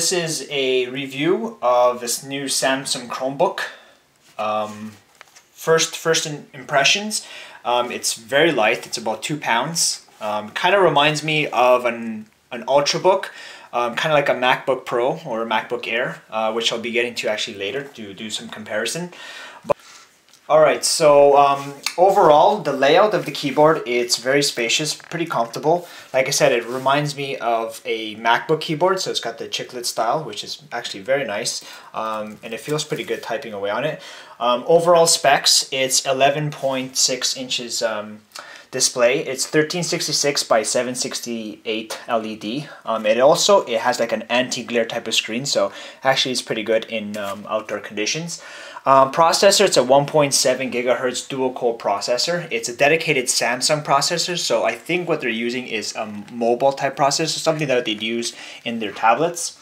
This is a review of this new Samsung Chromebook. First impressions, it's very light. It's about 2 pounds. Kind of reminds me of an Ultrabook, kind of like a MacBook Pro or a MacBook Air, which I'll be getting to actually later to do some comparison. Alright, so overall, the layout of the keyboard, it's very spacious, pretty comfortable. Like I said, it reminds me of a MacBook keyboard, so it's got the chiclet style, which is actually very nice, and it feels pretty good typing away on it. Overall specs, it's 11.6 inches display. It's 1366 by 768 LED. It has like an anti-glare type of screen, so actually it's pretty good in outdoor conditions. Processor, it's a 1.7 gigahertz dual-core processor. It's a dedicated Samsung processor, so I think what they're using is a mobile type processor, something that they'd use in their tablets.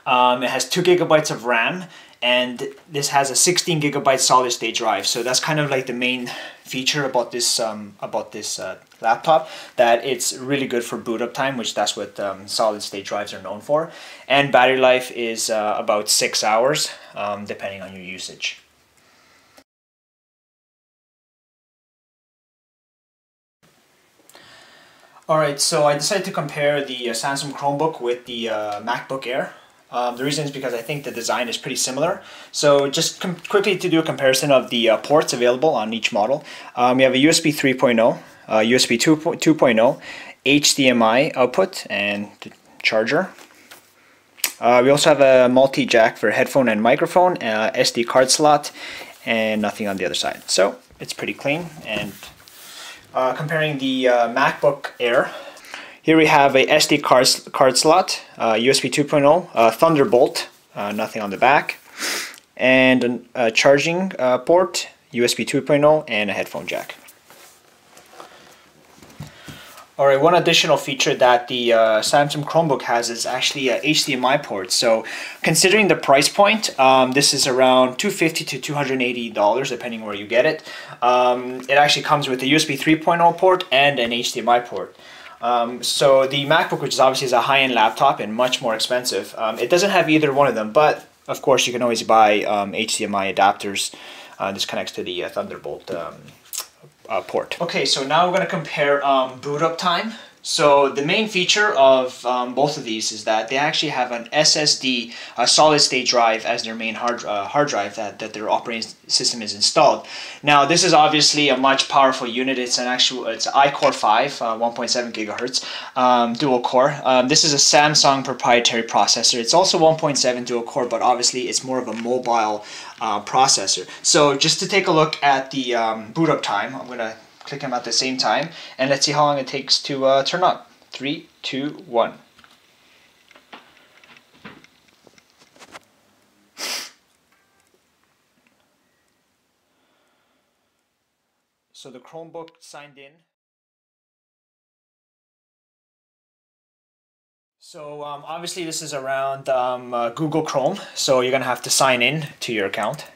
It has 2 gigabytes of RAM, and this has a 16 gigabyte solid state drive. So that's kind of like the main feature about this laptop, that it's really good for boot up time, which that's what solid state drives are known for. And battery life is about 6 hours, depending on your usage. Alright, so I decided to compare the Samsung Chromebook with the MacBook Air. The reason is because I think the design is pretty similar. So just quickly to do a comparison of the ports available on each model. We have a USB 3.0, USB 2.0, HDMI output and the charger. We also have a multi-jack for headphone and microphone, SD card slot, and nothing on the other side. So it's pretty clean. And comparing the MacBook Air, here we have a SD card slot, USB 2.0, Thunderbolt, nothing on the back, and a charging port, USB 2.0, and a headphone jack. Alright, one additional feature that the Samsung Chromebook has is actually a HDMI port. So considering the price point, this is around $250 to $280 depending where you get it. It actually comes with a USB 3.0 port and an HDMI port. So the MacBook, which is obviously is a high-end laptop and much more expensive, it doesn't have either one of them, but of course you can always buy HDMI adapters. This connects to the Thunderbolt port. Okay, so now we're going to compare boot up time. So the main feature of both of these is that they actually have an SSD, a solid state drive, as their main hard drive that their operating system is installed. Now this is obviously a much powerful unit. It's an iCore 5, 1.7 gigahertz dual core. This is a Samsung proprietary processor. It's also 1.7 dual core, but obviously it's more of a mobile processor. So just to take a look at the boot up time, I'm going to click them at the same time, and let's see how long it takes to turn on. 3, 2, 1. So the Chromebook signed in. So obviously this is around Google Chrome, so you're gonna have to sign in to your account.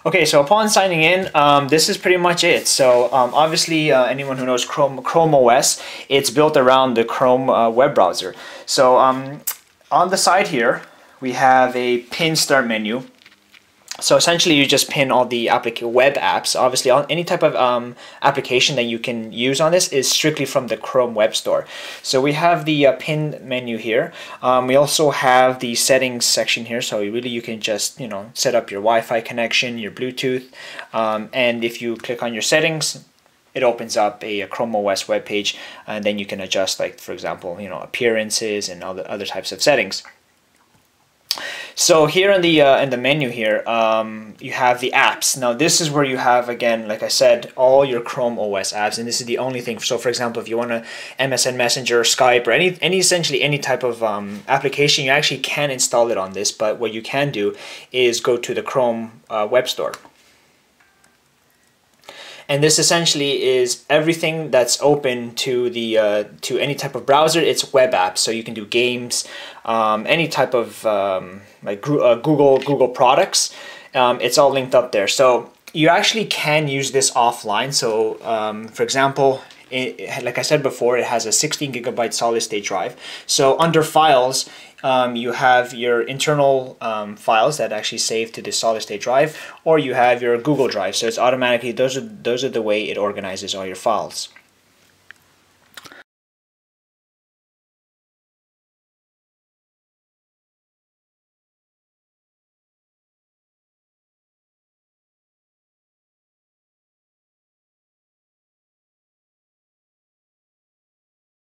Okay, so upon signing in, this is pretty much it. So obviously anyone who knows Chrome OS, it's built around the Chrome web browser. So on the side here, we have a pin start menu. So essentially you just pin all the web apps. Obviously any type of application that you can use on this is strictly from the Chrome Web Store. So we have the pin menu here. We also have the settings section here, so you can just set up your Wi-Fi connection, your Bluetooth, and if you click on your settings, it opens up a Chrome OS web page, and then you can adjust, like for example, appearances and other types of settings. So here in the menu here, you have the apps. Now this is where you have, again, like I said, all your Chrome OS apps, and this is the only thing. So for example, if you want to MSN Messenger, Skype, or essentially any type of application, you actually can install it on this. But what you can do is go to the Chrome Web Store. And this essentially is everything that's open to the to any type of browser. It's web apps, so you can do games, any type of like Google products. It's all linked up there. So you actually can use this offline. So for example, like I said before, it has a 16 gigabyte solid state drive. So under files, you have your internal files that actually save to the solid state drive, or you have your Google Drive. So it's automatically, those are the way it organizes all your files.